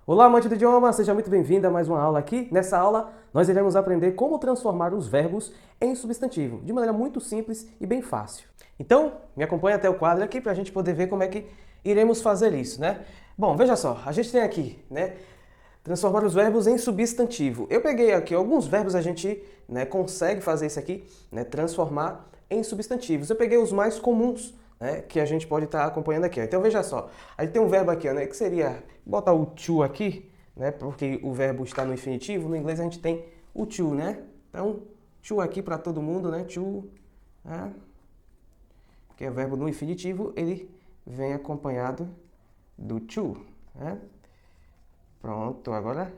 Olá, amante do idioma, seja muito bem-vindo a mais uma aula aqui. Nessa aula, nós iremos aprender como transformar os verbos em substantivo, de maneira muito simples e bem fácil. Então, me acompanhe até o quadro aqui para a gente poder ver como é que iremos fazer isso, né? Bom, veja só, a gente tem aqui, né, transformar os verbos em substantivo. Eu peguei aqui alguns verbos, a gente, consegue fazer isso aqui, transformar em substantivos. Eu peguei os mais comuns, que a gente pode estar acompanhando aqui. Então veja só, a gente tem um verbo aqui, que seria botar o to aqui, porque o verbo está no infinitivo. No inglês a gente tem o to, né? Então, to aqui para todo mundo, né? To, que é o verbo no infinitivo, ele vem acompanhado do to, né? Pronto, agora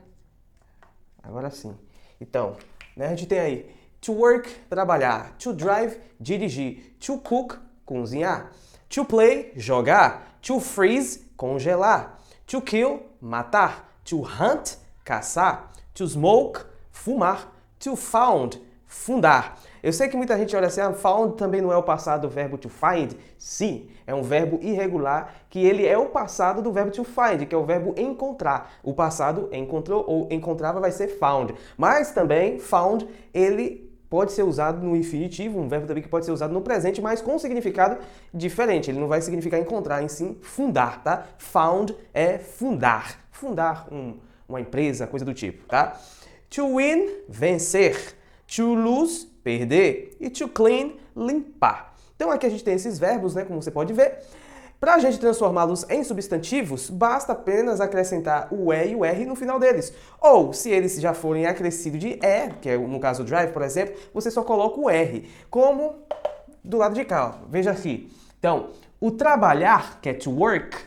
sim. Então, a gente tem aí to work, trabalhar, to drive, dirigir, to cook, cozinhar, to play, jogar, to freeze, congelar, to kill, matar, to hunt, caçar, to smoke, fumar, to found, fundar. Eu sei que muita gente olha assim, found também não é o passado do verbo to find. Sim, é um verbo irregular que ele é o passado do verbo to find, que é o verbo encontrar. O passado encontrou ou encontrava vai ser found. Mas também found, ele pode ser usado no infinitivo, um verbo também que pode ser usado no presente, mas com significado diferente. Ele não vai significar encontrar, em sim fundar, tá? Found é fundar. Fundar uma empresa, coisa do tipo, tá? To win, vencer. To lose, perder. E to clean, limpar. Então aqui a gente tem esses verbos, como você pode ver. Para a gente transformá-los em substantivos, basta apenas acrescentar o E e o R no final deles. Ou, se eles já forem acrescidos de E, que é no caso o drive, por exemplo, você só coloca o R, como do lado de cá. Ó. Veja aqui. Então, o trabalhar, que é to work,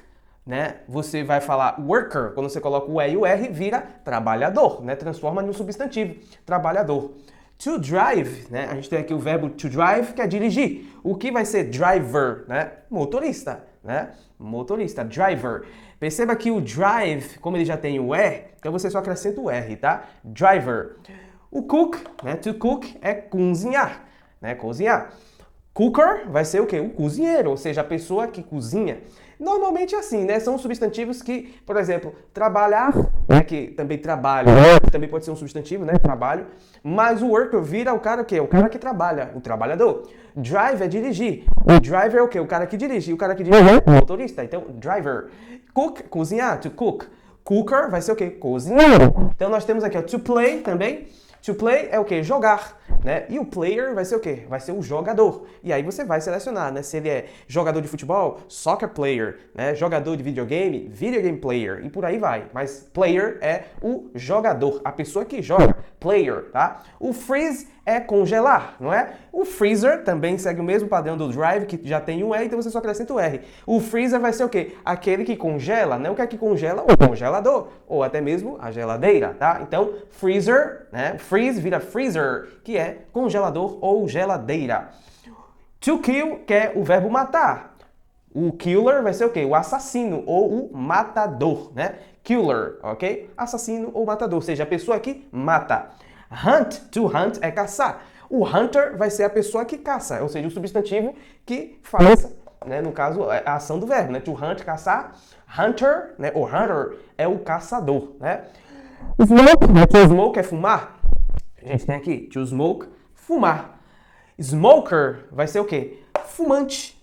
você vai falar worker, quando você coloca o E e o R, vira trabalhador, transforma em um substantivo, trabalhador. To drive, a gente tem aqui o verbo to drive, que é dirigir. O que vai ser driver, Motorista, Motorista, driver. Perceba que o drive, como ele já tem o E, então você só acrescenta o R, tá? Driver. O cook, to cook é cozinhar, Cozinhar. Cooker vai ser o quê? O cozinheiro, ou seja, a pessoa que cozinha. Normalmente é assim, São substantivos que, por exemplo, trabalhar, que também trabalho, também pode ser um substantivo, trabalho, mas o worker vira o cara o quê? O cara que trabalha, o trabalhador. Drive é dirigir. O driver é o quê? O cara que dirige. E o cara que dirige é o motorista. Então, driver. Cook, cozinhar, to cook. Cooker vai ser o quê? Cozinheiro. Então, nós temos aqui, to play também. To play é o quê? Jogar, E o player vai ser o quê? Vai ser o jogador. E aí você vai selecionar, Se ele é jogador de futebol, soccer player, Jogador de videogame, video game player. E por aí vai. Mas player é o jogador, a pessoa que joga. Player, tá? O freeze é congelar, não é? O freezer também segue o mesmo padrão do drive, que já tem um E, então você só acrescenta o R. O freezer vai ser o quê? Aquele que congela, O que é que congela? O congelador, ou até mesmo a geladeira, tá? Então, freezer, Freeze vira freezer, que é congelador ou geladeira. To kill, que é o verbo matar. O killer vai ser o quê? O assassino ou o matador, Killer, ok? Assassino ou matador, ou seja, a pessoa que mata. Hunt, to hunt é caçar. O hunter vai ser a pessoa que caça, ou seja, o substantivo que faz, no caso, a ação do verbo, To hunt, caçar. Hunter, ou hunter, é o caçador, Smoke, smoke é fumar. A gente tem aqui, to smoke, fumar. Smoker vai ser o quê? Fumante,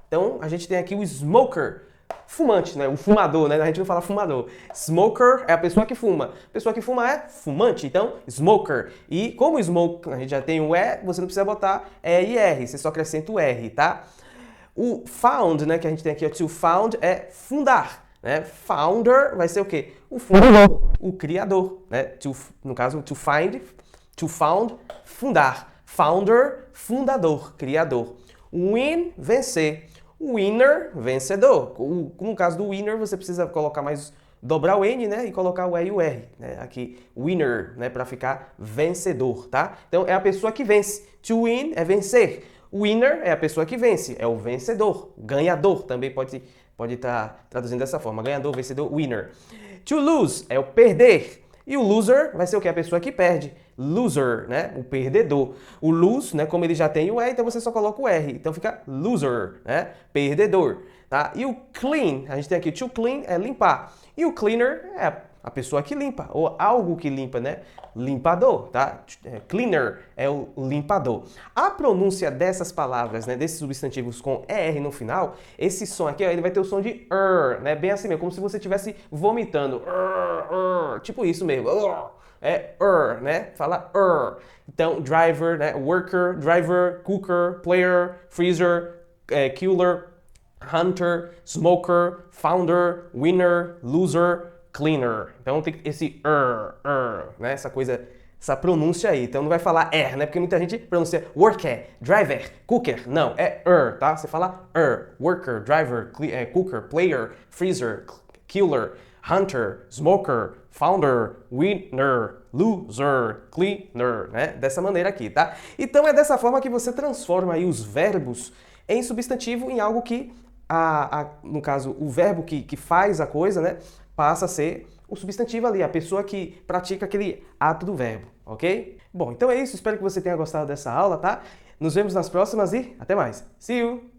Então, a gente tem aqui o smoker, fumante, O fumador, A gente não fala fumador. Smoker é a pessoa que fuma. A pessoa que fuma é fumante, então smoker. E como smoke a gente já tem o E, você não precisa botar E e R, você só acrescenta o R, tá? O found, que a gente tem aqui, to found é fundar, Founder vai ser o quê? O fundador, o criador, no caso, to find, to found, fundar. Founder, fundador, criador. Win, vencer. Winner, vencedor. No caso do winner, você precisa colocar dobrar o N, e colocar o E e o R, Aqui, winner, para ficar vencedor, tá? Então, é a pessoa que vence. To win é vencer. Winner é a pessoa que vence, é o vencedor. Ganhador também pode estar traduzindo dessa forma. Ganhador, vencedor, winner. To lose é o perder. E o loser vai ser o quê? A pessoa que perde. Loser, O perdedor. O lose, Como ele já tem o E, então você só coloca o R. Então fica loser, Perdedor, tá? E o clean, a gente tem aqui to clean é limpar. E o cleaner é a pessoa que limpa, ou algo que limpa, né? Limpador, tá? Cleaner é o limpador. A pronúncia dessas palavras, né, desses substantivos com ER no final, esse som aqui, ó, ele vai ter o som de né? Bem assim mesmo, como se você estivesse vomitando. Tipo isso mesmo. É né? Fala Então, driver, né? Worker, driver, cooker, player, freezer, killer, hunter, smoker, founder, winner, loser, cleaner. Então tem esse né? Essa coisa, essa pronúncia aí. Então não vai falar né? Porque muita gente pronuncia worker, driver, cooker. Não, é tá? Você fala worker, driver, cooker, player, freezer, killer, hunter, smoker, founder, winner, loser, cleaner, né? Dessa maneira aqui, tá? Então é dessa forma que você transforma aí os verbos em substantivo em algo que, no caso, o verbo que faz a coisa, né? Passa a ser o substantivo ali, a pessoa que pratica aquele ato do verbo, ok? Bom, então é isso. Espero que você tenha gostado dessa aula, tá? Nos vemos nas próximas e até mais. See you!